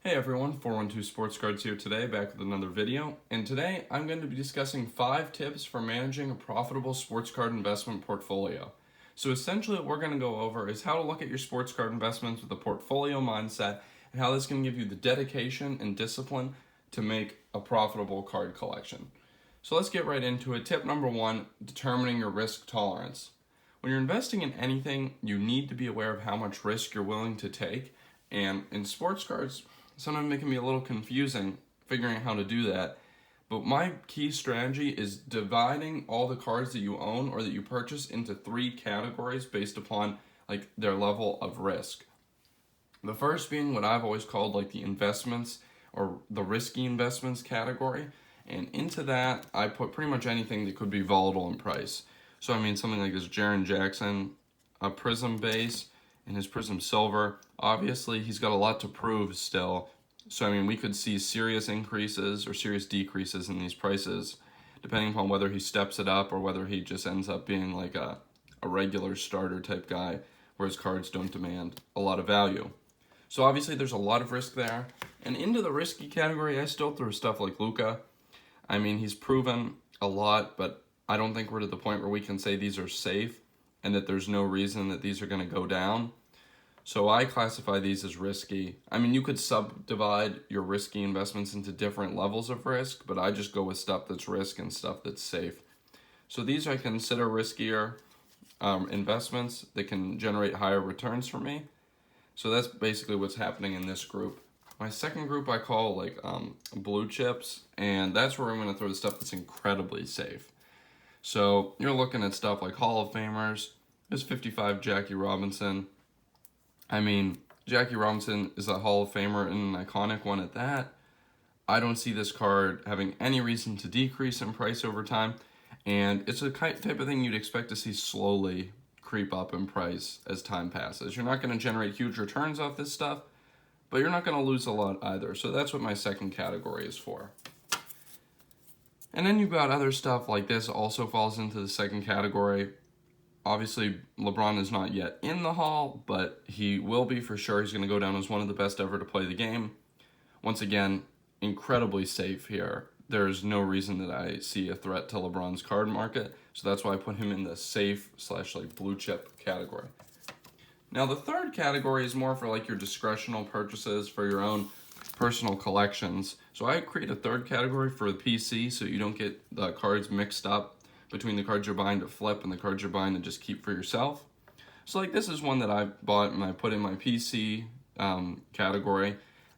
Hey everyone, 412 Sports Cards here today, back with another video. And today I'm going to be discussing 5 tips for managing a profitable sports card investment portfolio. So essentially what we're going to go over is how to look at your sports card investments with a portfolio mindset and how this can give you the dedication and discipline to make a profitable card collection. So let's get right into it. Tip number 1, determining your risk tolerance. When you're investing in anything, you need to be aware of how much risk you're willing to take. And in sports cards, sometimes it can be a little confusing figuring out how to do that. But my key strategy is dividing all the cards that you own or that you purchase into 3 categories based upon their level of risk. The first being what I've always called the investments or the risky investments category. And into that, I put pretty much anything that could be volatile in price. So I mean something like this Jaren Jackson, a Prism base, and his Prism Silver. Obviously, he's got a lot to prove still. So, I mean, we could see serious increases or serious decreases in these prices, depending upon whether he steps it up or whether he just ends up being like a regular starter type guy, where his cards don't demand a lot of value. So, obviously, there's a lot of risk there. And into the risky category, I still throw stuff like Luka. I mean, he's proven a lot, but I don't think we're to the point where we can say these are safe and that there's no reason that these are going to go down. So I classify these as risky. I mean, you could subdivide your risky investments into different levels of risk, but I just go with stuff that's risk and stuff that's safe. So these I consider riskier investments that can generate higher returns for me. So that's basically what's happening in this group. My second group I call blue chips, and that's where I'm going to throw the stuff that's incredibly safe. So you're looking at stuff like Hall of Famers. There's 55 Jackie Robinson. I mean, Jackie Robinson is a Hall of Famer and an iconic one at that. I don't see this card having any reason to decrease in price over time, and it's a type of thing you'd expect to see slowly creep up in price as time passes. You're not going to generate huge returns off this stuff, but you're not going to lose a lot either. So that's what my second category is for. And then you've got other stuff like this also falls into the second category. Obviously, LeBron is not yet in the Hall, but he will be for sure. He's going to go down as one of the best ever to play the game. Once again, incredibly safe here. There's no reason that I see a threat to LeBron's card market, so that's why I put him in the safe / blue chip category. Now, the third category is more for your discretional purchases for your own personal collections. So I create a third category for the PC so you don't get the cards mixed up between the cards you're buying to flip and the cards you're buying to just keep for yourself. So this is one that I bought and I put in my PC category.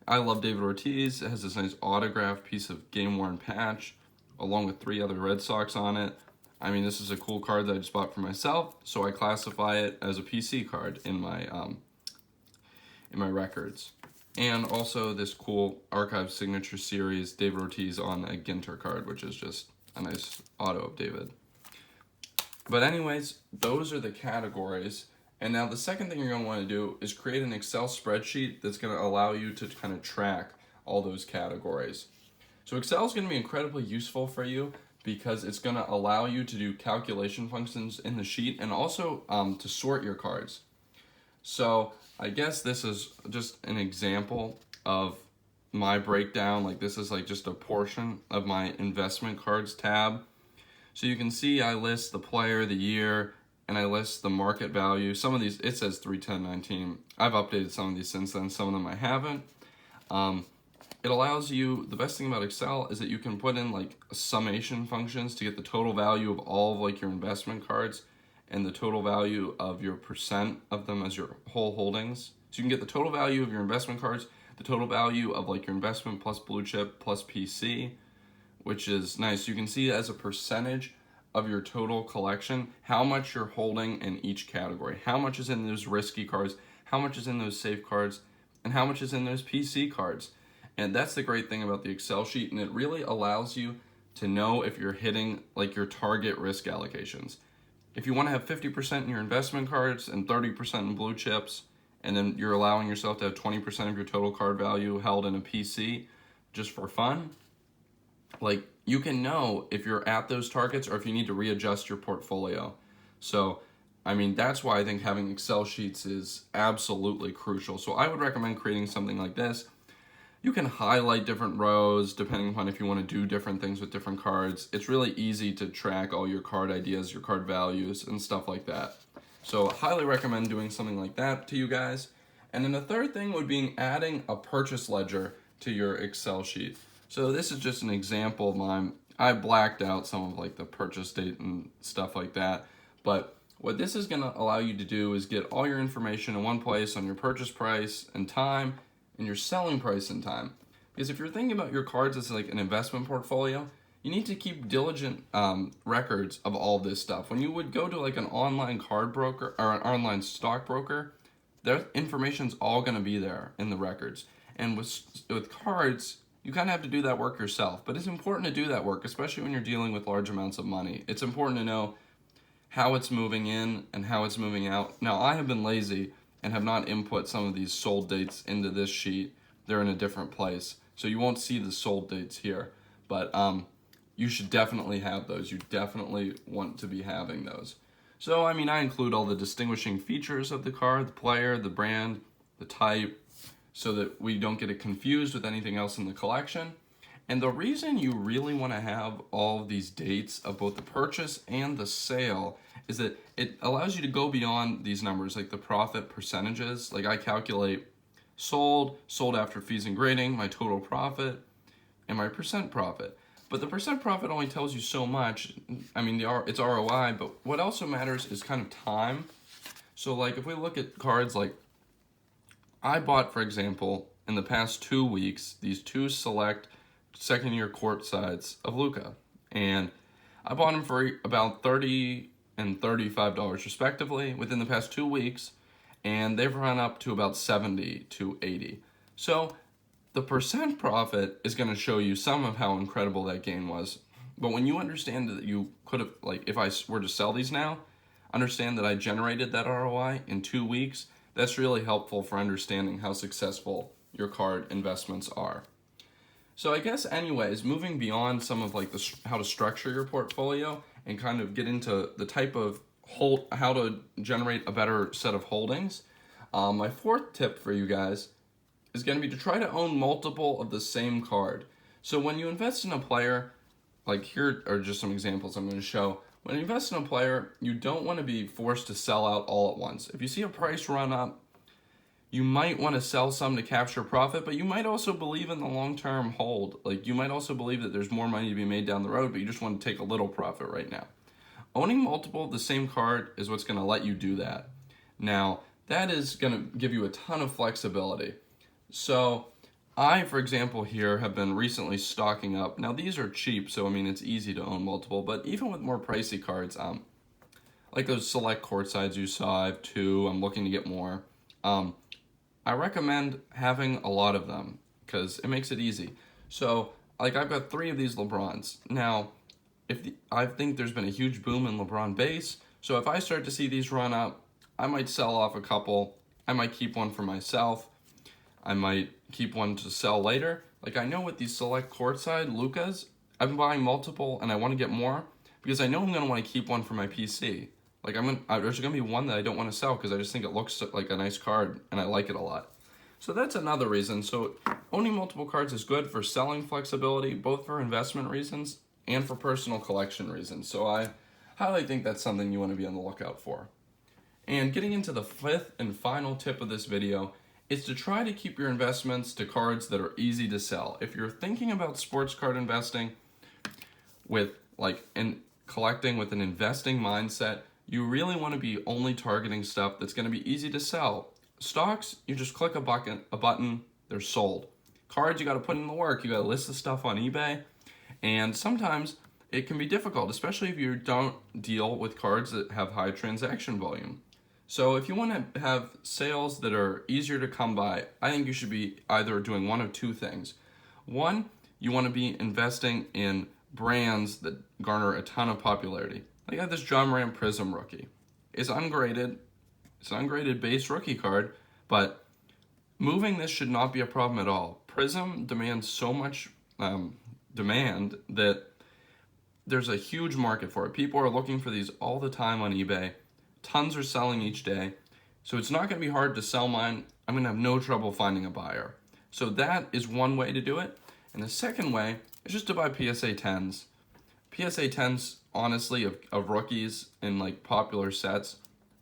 I love David Ortiz. It has this nice autographed piece of game-worn patch along with 3 other Red Sox on it. I mean, this is a cool card that I just bought for myself, so I classify it as a PC card in my records. And also this cool Archive Signature Series David Ortiz on a Ginter card, which is just a nice auto of David. But anyways, those are the categories. And now the second thing you're going to want to do is create an Excel spreadsheet that's going to allow you to kind of track all those categories. So Excel is going to be incredibly useful for you because it's going to allow you to do calculation functions in the sheet and also to sort your cards. So I guess this is just an example of my breakdown. This is just a portion of my investment cards tab. So you can see I list the player, the year, and I list the market value. Some of these, it says 3/10/19. I've updated some of these since then, some of them I haven't. It allows you, the best thing about Excel is that you can put in summation functions to get the total value of all of your investment cards and the total value of your percent of them as your whole holdings. So you can get the total value of your investment cards, the total value of your investment plus blue chip plus PC, which is nice. You can see as a percentage of your total collection how much you're holding in each category, how much is in those risky cards, how much is in those safe cards, and how much is in those PC cards. And that's the great thing about the Excel sheet, and it really allows you to know if you're hitting your target risk allocations. If you want to have 50% in your investment cards and 30% in blue chips, and then you're allowing yourself to have 20% of your total card value held in a PC just for fun, you can know if you're at those targets or if you need to readjust your portfolio. So, I mean, that's why I think having Excel sheets is absolutely crucial. So I would recommend creating something like this. You can highlight different rows depending upon if you want to do different things with different cards. It's really easy to track all your card ideas, your card values, and stuff like that. So highly recommend doing something like that to you guys. And then the third thing would be adding a purchase ledger to your Excel sheet. So this is just an example of mine. I blacked out some of like the purchase date and stuff like that. But what this is going to allow you to do is get all your information in one place on your purchase price and time and your selling price and time. Because if you're thinking about your cards as like an investment portfolio, you need to keep diligent records of all this stuff. When you would go to like an online card broker or an online stockbroker, their information's all going to be there in the records. And with cards, you kind of have to do that work yourself. But it's important to do that work, especially when you're dealing with large amounts of money. It's important to know how it's moving in and how it's moving out. Now, I have been lazy and have not input some of these sold dates into this sheet. They're in a different place. So you won't see the sold dates here. But you should definitely have those. You definitely want to be having those. So, I mean, I include all the distinguishing features of the card, the player, the brand, the type, so that we don't get it confused with anything else in the collection. And the reason you really want to have all of these dates of both the purchase and the sale is that it allows you to go beyond these numbers, like the profit percentages. Like I calculate sold after fees and grading, my total profit, and my percent profit. But the percent profit only tells you so much. I mean, it's ROI, but what also matters is kind of time. So like if we look at cards like I bought, for example, in the past 2 weeks, these two select second-year court sides of Luka. And I bought them for about $30 and $35 respectively within the past 2 weeks. And they've run up to about 70 to 80. So the percent profit is going to show you some of how incredible that gain was. But when you understand that you could have, like if I were to sell these now, understand that I generated that ROI in 2 weeks, that's really helpful for understanding how successful your card investments are. So I guess anyways, moving beyond some of like how to structure your portfolio and kind of get into the type of how to generate a better set of holdings, my fourth tip for you guys is going to be to try to own multiple of the same card. So when you invest in a player, like here are just some examples I'm going to show. When you invest in a player, you don't want to be forced to sell out all at once. If you see a price run up, you might want to sell some to capture profit, but you might also believe in the long-term hold. Like you might also believe that there's more money to be made down the road, but you just want to take a little profit right now. Owning multiple of the same card is what's going to let you do that. Now, that is going to give you a ton of flexibility. So I, for example, here have been recently stocking up. Now, these are cheap, so I mean, it's easy to own multiple, but even with more pricey cards, like those select court sides you saw, I have 2, I'm looking to get more. I recommend having a lot of them because it makes it easy. So, like I've got 3 of these LeBrons. Now, I think there's been a huge boom in LeBron base, so if I start to see these run up, I might sell off a couple. I might keep one for myself. I might keep one to sell later. Like I know with these select courtside Lukas, I've been buying multiple and I want to get more because I know I'm going to want to keep one for my PC. Like there's going to be one that I don't want to sell because I just think it looks like a nice card and I like it a lot. So that's another reason. So owning multiple cards is good for selling flexibility, both for investment reasons and for personal collection reasons. So I highly think that's something you want to be on the lookout for. And getting into the 5th and final tip of this video is to try to keep your investments to cards that are easy to sell. If you're thinking about sports card investing with collecting with an investing mindset, you really want to be only targeting stuff that's going to be easy to sell. Stocks, you just click a button, they're sold. Cards, you got to put in the work. You got to list the stuff on eBay. And sometimes it can be difficult, especially if you don't deal with cards that have high transaction volume. So if you want to have sales that are easier to come by, I think you should be either doing one of 2 things. One, you want to be investing in brands that garner a ton of popularity. Like I have this John Morant Prism rookie. It's ungraded. It's an ungraded base rookie card, but moving this should not be a problem at all. Prism demands so much demand that there's a huge market for it. People are looking for these all the time on eBay. Tons are selling each day. So it's not going to be hard to sell mine. I'm going to have no trouble finding a buyer. So that is one way to do it. And the second way is just to buy PSA 10s. PSA 10s, honestly, of rookies in like popular sets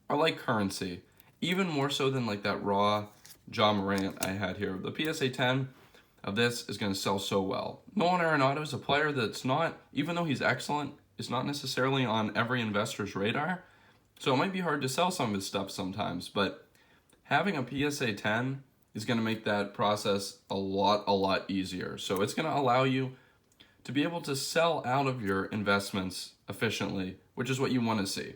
are like currency. Even more so than like that raw John Morant I had here. The PSA 10 of this is going to sell so well. Nolan Arenado is a player that's not, even though he's excellent, is not necessarily on every investor's radar. So it might be hard to sell some of his stuff sometimes, but having a PSA 10 is going to make that process a lot easier. So it's going to allow you to be able to sell out of your investments efficiently, which is what you want to see.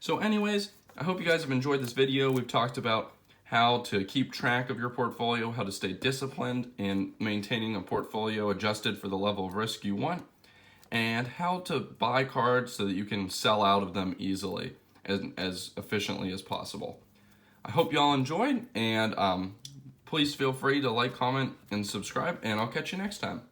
So anyways, I hope you guys have enjoyed this video. We've talked about how to keep track of your portfolio, how to stay disciplined in maintaining a portfolio adjusted for the level of risk you want, and how to buy cards so that you can sell out of them easily as efficiently as possible. I hope you all enjoyed, and please feel free to like, comment, and subscribe, and I'll catch you next time.